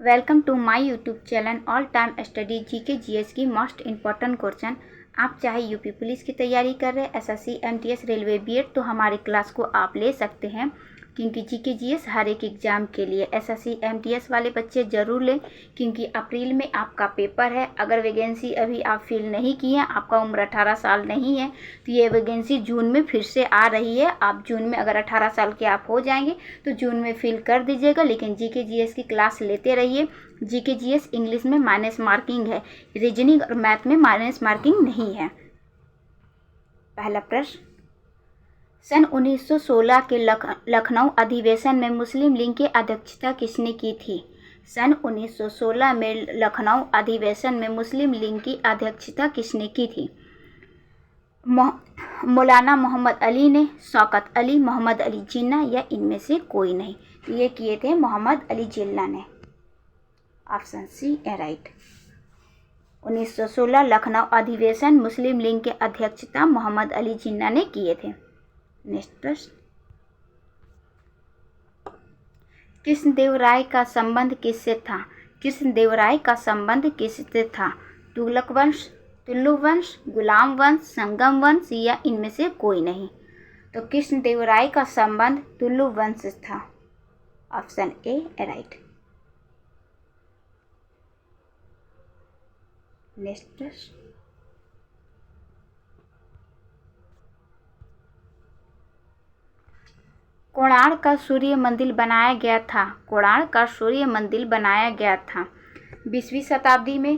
Welcome to my YouTube channel all time study GK GS की most important question. आप चाहे UP police की तैयारी कर रहे हैं, एसएससी एमटीएस रेलवे बीएड, तो हमारी क्लास को आप ले सकते हैं, क्योंकि जीके जीएस हर एक एग्ज़ाम के लिए एसएससी एमटीएस वाले बच्चे ज़रूर लें, क्योंकि अप्रैल में आपका पेपर है। अगर वैकेंसी अभी आप फिल नहीं की हैं, आपका उम्र 18 साल नहीं है, तो ये वैकेंसी जून में फिर से आ रही है। आप जून में अगर 18 साल के आप हो जाएंगे तो जून में फिल कर दीजिएगा, लेकिन जीके जीएस की क्लास लेते रहिए। जीके जीएस इंग्लिश में माइनस मार्किंग है, रीजनिंग और मैथ में माइनस मार्किंग नहीं है। पहला प्रश्न, सन 1916 के लखनऊ अधिवेशन में मुस्लिम लीग की अध्यक्षता किसने की थी? सन 1916 में लखनऊ अधिवेशन में मुस्लिम लीग की अध्यक्षता किसने की थी? मौलाना मोहम्मद अली ने, शौकत अली, मोहम्मद अली जिन्ना या इनमें से कोई नहीं। तो ये किए थे मोहम्मद अली जिन्ना ने। ऑप्शन सी है राइट। 1916 लखनऊ अधिवेशन मुस्लिम लीग के अध्यक्षता मोहम्मद अली जिन्ना ने किए थे। नेक्स्ट प्रश्न, कृष्णदेवराय का संबंध किससे था? कृष्णदेवराय का संबंध किससे था? तुगलक वंश, तुल्लु वंश, गुलाम वंश, संगम वंश या इनमें से कोई नहीं। तो कृष्णदेवराय का संबंध तुल्लु वंश से था। Option A right. नेक्स्ट प्रश्न, कोणार्क का सूर्य मंदिर बनाया गया था? कोणार्क का सूर्य मंदिर बनाया गया था 20वीं शताब्दी में,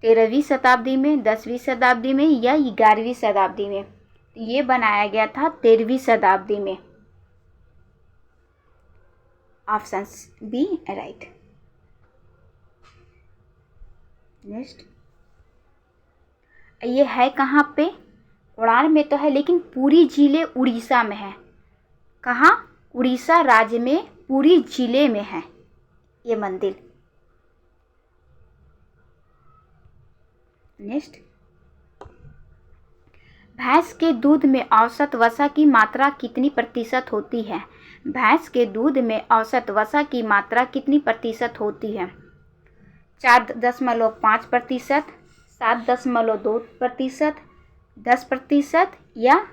13वीं शताब्दी में, 10वीं शताब्दी में या 11वीं शताब्दी में? ये बनाया गया था 13वीं शताब्दी में। Option B right. नेक्स्ट, ये है कहाँ पे? कोणार्क में तो है, लेकिन पुरी जिले उड़ीसा में है। कहाँ? उड़ीसा राज्य में पुरी जिले में है ये मंदिर। नेक्स्ट, भैंस के दूध में औसत वसा की मात्रा कितनी प्रतिशत होती है? भैंस के दूध में औसत वसा की मात्रा कितनी प्रतिशत होती है? 4.5%, 7.2%, 10% या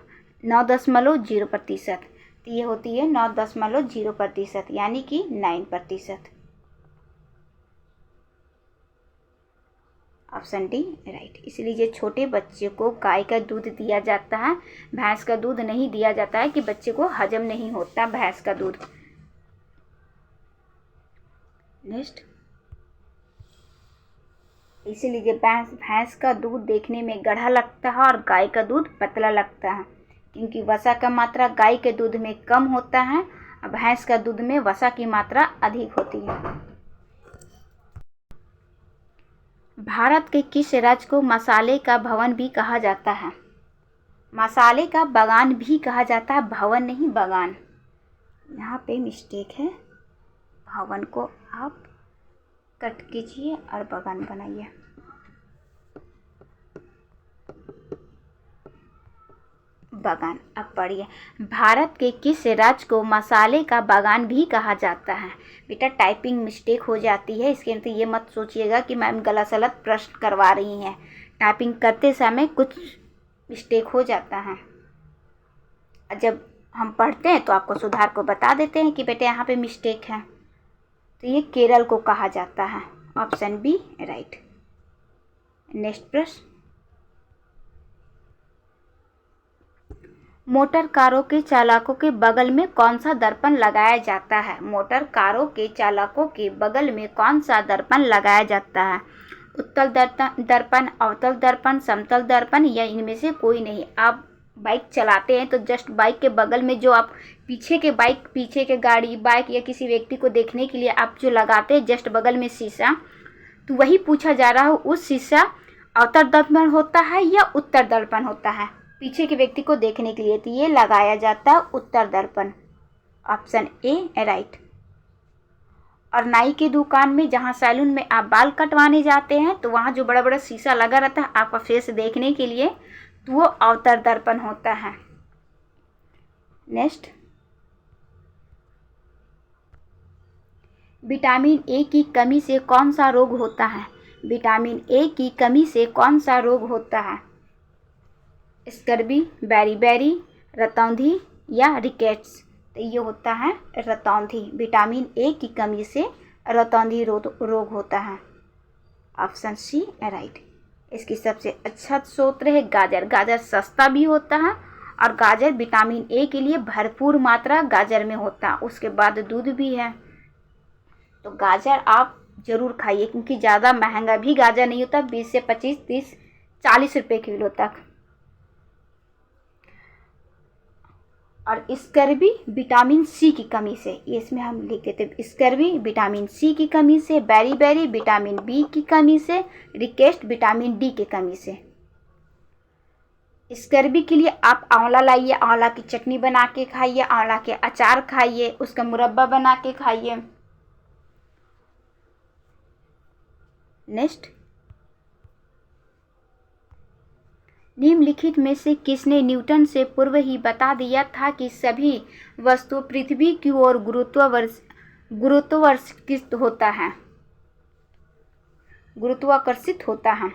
9.0%? तो ये होती है 9.0%, यानी कि 9%। Option D right. इसलिए छोटे बच्चे को गाय का दूध दिया जाता है, भैंस का दूध नहीं दिया जाता है, कि बच्चे को हजम नहीं होता भैंस का दूध। नेक्स्ट, इसीलिए भैंस का दूध देखने में गाढ़ा लगता है और गाय का दूध पतला लगता है, क्योंकि वसा का मात्रा गाय के दूध में कम होता है और भैंस का दूध में वसा की मात्रा अधिक होती है। भारत के किस राज्य को मसाले का भवन भी कहा जाता है? मसाले का बागान भी कहा जाता है, भवन नहीं बागान। यहाँ पे मिस्टेक है, भवन को आप कट कीजिए और बागान बनाइए। बागान। अब पढ़िए, भारत के किस राज्य को मसाले का बागान भी कहा जाता है? बेटा टाइपिंग मिस्टेक हो जाती है, इसके लिए ये मत सोचिएगा कि मैम गलत सलत प्रश्न करवा रही हैं। टाइपिंग करते समय कुछ मिस्टेक हो जाता है, जब हम पढ़ते हैं तो आपको सुधार को बता देते हैं कि बेटे यहाँ पे मिस्टेक है। तो ये केरल को कहा जाता है। Option B right. नेक्स्ट प्रश्न, मोटर कारों के चालकों के बगल में कौन सा दर्पण लगाया जाता है? मोटर कारों के चालकों के बगल में कौन सा दर्पण लगाया जाता है? उत्तल दर्पण, अवतल दर्पण, समतल दर्पण या इनमें से कोई नहीं? आप बाइक चलाते हैं तो जस्ट बाइक के बगल में जो आप पीछे के गाड़ी, बाइक या किसी व्यक्ति को देखने के लिए आप जो लगाते हैं जस्ट बगल में शीशा, तो वही पूछा जा रहा है, उस शीशा अवतल दर्पण होता है या उत्तर दर्पण होता है पीछे के व्यक्ति को देखने के लिए? तो ये लगाया जाता है उत्तर दर्पण। Option A right. और नाई की दुकान में, जहाँ सैलून में आप बाल कटवाने जाते हैं, तो वहाँ जो बड़ा बड़ा शीशा लगा रहता है आपका फेस देखने के लिए, तो वो अवतर दर्पण होता है। नेक्स्ट, विटामिन ए की कमी से कौन सा रोग होता है? विटामिन ए की कमी से कौन सा रोग होता है? स्कर्वी, बेरी, रतौंधी या रिकेट्स? तो ये होता है रतौंधी। विटामिन ए की कमी से रतौंधी रोग होता है। Option C right. इसकी सबसे अच्छा स्रोत है गाजर। गाजर सस्ता भी होता है और गाजर विटामिन ए के लिए भरपूर मात्रा गाजर में होता है। उसके बाद दूध भी है, तो गाजर आप ज़रूर खाइए, क्योंकि ज़्यादा महंगा भी गाजर नहीं होता, 20 से 25, 30, 40 रुपये किलो तक। और स्कर्वी विटामिन सी की कमी से, ये इसमें हम लिख देते हैं, स्कर्वी विटामिन सी की कमी से, बेरी विटामिन बी की कमी से, रिकेट विटामिन डी की कमी से। स्कर्वी के लिए आप आंवला लाइए, आंवला की चटनी बना के खाइए, आंवला के अचार खाइए, उसका मुरब्बा बना के खाइए। नेक्स्ट, निम्नलिखित में से किसने न्यूटन से पूर्व ही बता दिया था कि सभी वस्तु पृथ्वी की ओर गुरुत्वाकर्षित होता है?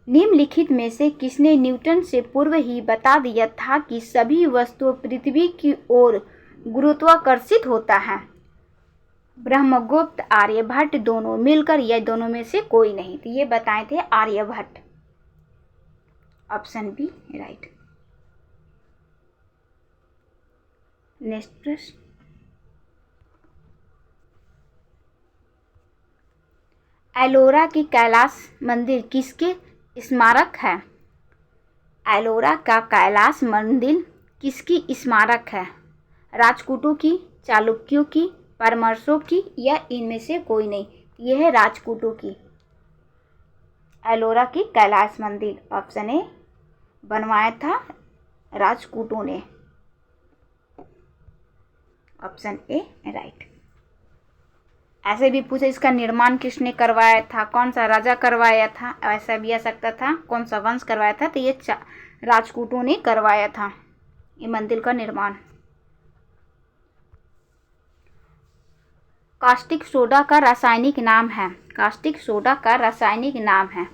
निम्नलिखित में से किसने न्यूटन से पूर्व ही बता दिया था कि सभी वस्तु पृथ्वी की ओर गुरुत्वाकर्षित होता है? ब्रह्मगुप्त, आर्यभट्ट, दोनों मिलकर, या दोनों में से कोई नहीं? तो ये बताए थे Aryabhatta. Option B right. Next प्रश्न, एलोरा की कैलाश मंदिर किसके स्मारक है? एलोरा का कैलाश मंदिर किसकी स्मारक है? राजपूतों की, चालुक्यों की, परमर्शों की, या इनमें से कोई नहीं? यह है राजपूतों की। एलोरा की कैलाश मंदिर, ऑप्शन ए, बनवाया था राजपूतों ने। Option A right. ऐसे भी पूछे इसका निर्माण किसने करवाया था, कौन सा राजा करवाया था, ऐसा भी आ सकता था, कौन सा वंश करवाया था? तो ये राजपूतों ने करवाया था ये मंदिर का निर्माण। कास्टिक सोडा का रासायनिक नाम है? कास्टिक सोडा का रासायनिक नाम है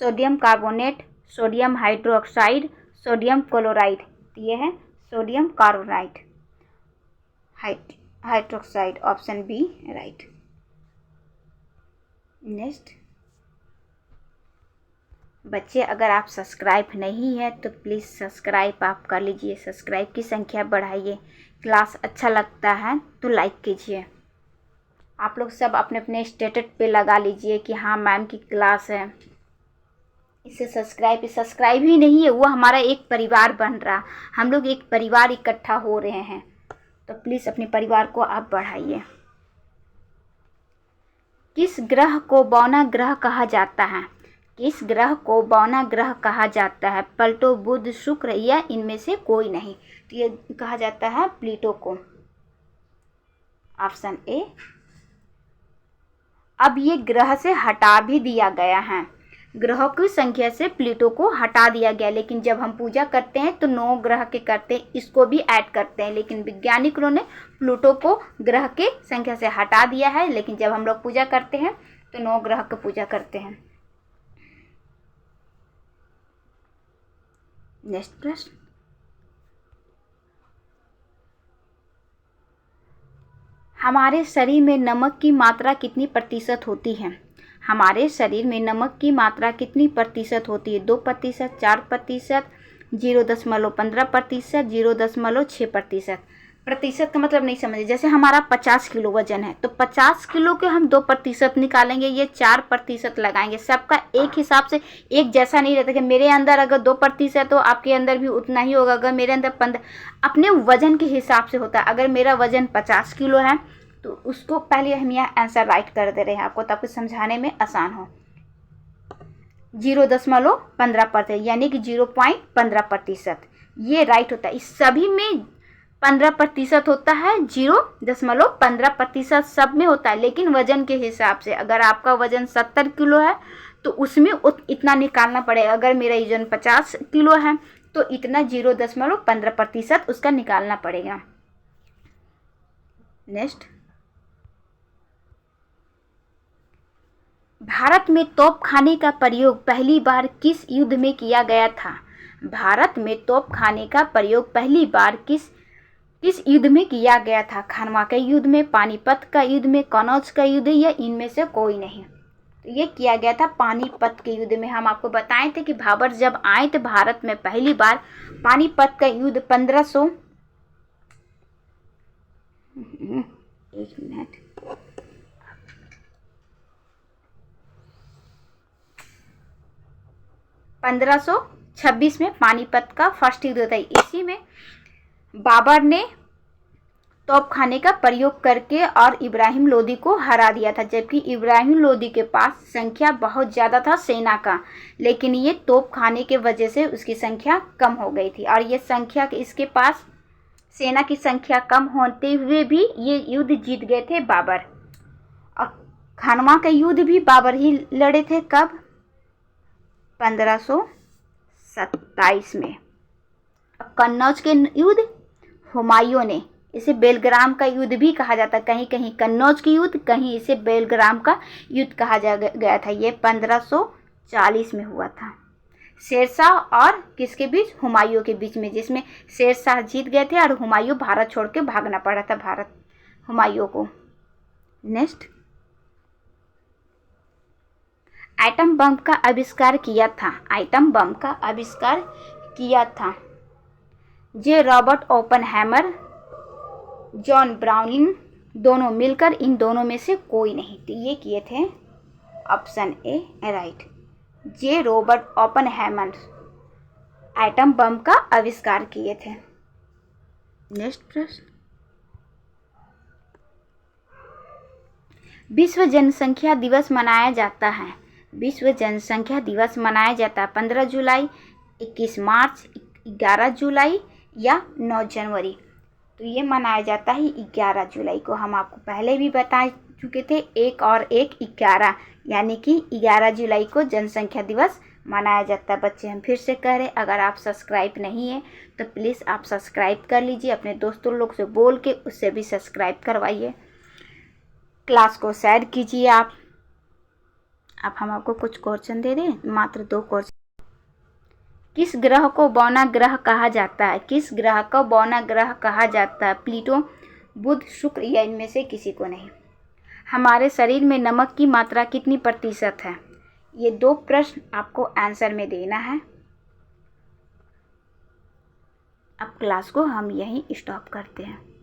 sodium carbonate, sodium hydroxide, sodium chloride. ये है sodium carbonide hydroxide. Option B right. Next, बच्चे अगर आप सब्सक्राइब नहीं है तो प्लीज़ सब्सक्राइब आप कर लीजिए, सब्सक्राइब की संख्या बढ़ाइए। क्लास अच्छा लगता है तो लाइक कीजिए। आप लोग सब अपने अपने स्टेटस पे लगा लीजिए कि हाँ मैम की क्लास है। इससे सब्सक्राइब ही नहीं है, वो हमारा एक परिवार बन रहा, हम लोग एक परिवार इकट्ठा हो रहे हैं, तो प्लीज़ अपने परिवार को आप बढ़ाइए। किस ग्रह को बौना ग्रह कहा जाता है? किस ग्रह को बौना ग्रह कहा जाता है? प्लूटो, बुध, शुक्र, या इनमें से कोई नहीं? तो ये कहा जाता है प्लूटो को। Option A. अब ये ग्रह से हटा भी दिया गया है, ग्रहों की संख्या से प्लूटो को हटा दिया गया, लेकिन जब हम पूजा करते हैं तो 9 ग्रह के करते हैं, इसको भी ऐड करते हैं, लेकिन वैज्ञानिकों ने प्लूटो को ग्रह के संख्या से हटा दिया है, लेकिन जब हम लोग पूजा करते हैं तो 9 ग्रह की पूजा करते हैं। नेक्स्ट प्रश्न, हमारे शरीर में नमक की मात्रा कितनी प्रतिशत होती है? हमारे शरीर में नमक की मात्रा कितनी प्रतिशत होती है? 2%, 4%, 0.15%, 0.6%। प्रतिशत का मतलब नहीं समझे, जैसे हमारा 50 किलो वजन है तो 50 किलो के हम 2% निकालेंगे, ये 4% लगाएंगे। सबका एक हिसाब से एक जैसा नहीं रहता कि मेरे अंदर अगर 2% है तो आपके अंदर भी उतना ही होगा, अगर मेरे अंदर 15, अपने वजन के हिसाब से होता है। अगर मेरा वजन 50 किलो है तो उसको पहले हम यहाँ आंसर राइट कर दे रहे हैं आपको, ताकि समझाने में आसान हो। 0.15% यानी कि 0.15% ये राइट होता है। इस सभी में 15% होता है, 0.15% सब में होता है, लेकिन वजन के हिसाब से। अगर आपका वजन 70 किलो है तो उसमें इतना निकालना पड़ेगा। अगर मेरा वजन 50 किलो है तो इतना 0.15% उसका निकालना पड़ेगा। नेक्स्ट, भारत में तोपखाने का प्रयोग पहली बार किस युद्ध में किया गया था? भारत में तोपखाने का प्रयोग पहली बार किस युद्ध में किया गया था? खानवा के युद्ध में, पानीपत का युद्ध में, कनौज का युद्ध, या इनमें से कोई नहीं? तो ये किया गया था पानीपत के युद्ध में। हम आपको बताए थे कि बाबर जब आए थे भारत में पहली बार, पानीपत का युद्ध 1500 एक मिनट 1526 में पानीपत का फर्स्ट युद्ध था। इसी में बाबर ने तोपखाने का प्रयोग करके और इब्राहिम लोदी को हरा दिया था, जबकि इब्राहिम लोदी के पास संख्या बहुत ज़्यादा था सेना का, लेकिन ये तोपखाने के वजह से उसकी संख्या कम हो गई थी। और ये संख्या इसके पास सेना की संख्या कम होते हुए भी ये युद्ध जीत गए थे बाबर। और खानवा का युद्ध भी बाबर ही लड़े थे। कब? 1527 में। कन्नौज के युद्ध हुमायूं ने, इसे बेलग्राम का युद्ध भी कहा जाता है, कहीं कहीं कन्नौज की युद्ध, कहीं इसे बेलग्राम का युद्ध कहा गया था। ये 1540 में हुआ था, शेरशाह और किसके बीच? हुमायूं के बीच में, जिसमें शेरशाह जीत गए थे और हुमायूं भारत छोड़ के भागना पड़ा था हुमायूं को। नेक्स्ट, एटम बम का आविष्कार किया था? एटम बम का आविष्कार किया था जे रॉबर्ट ओपनहेमर, जॉन ब्राउनिंग, दोनों मिलकर, इन दोनों में से कोई नहीं। तो ये किए थे option A right, J Robert Oppenheimer atom bomb का आविष्कार किए थे। नेक्स्ट प्रश्न, विश्व जनसंख्या दिवस मनाया जाता है? विश्व जनसंख्या दिवस मनाया जाता है 15 जुलाई, 21 मार्च, 11 जुलाई या 9 जनवरी। तो ये मनाया जाता है 11 जुलाई को। हम आपको पहले भी बता चुके थे, 1 और 1 11, यानी कि 11 जुलाई को जनसंख्या दिवस मनाया जाता है। बच्चे हम फिर से कह रहे हैं, अगर आप सब्सक्राइब नहीं है तो प्लीज़ आप सब्सक्राइब कर लीजिए, अपने दोस्तों लोग से बोल के उससे भी सब्सक्राइब करवाइए, क्लास को शेयर कीजिए। आप हम आपको कुछ क्वेश्चन दे दें, मात्र 2 क्वेश्चन। किस ग्रह को बौना ग्रह कहा जाता है? किस ग्रह को बौना ग्रह कहा जाता है? प्लूटो, बुध, शुक्र या इनमें से किसी को नहीं? हमारे शरीर में नमक की मात्रा कितनी प्रतिशत है? ये 2 प्रश्न आपको आंसर में देना है। अब क्लास को हम यहीं स्टॉप करते हैं।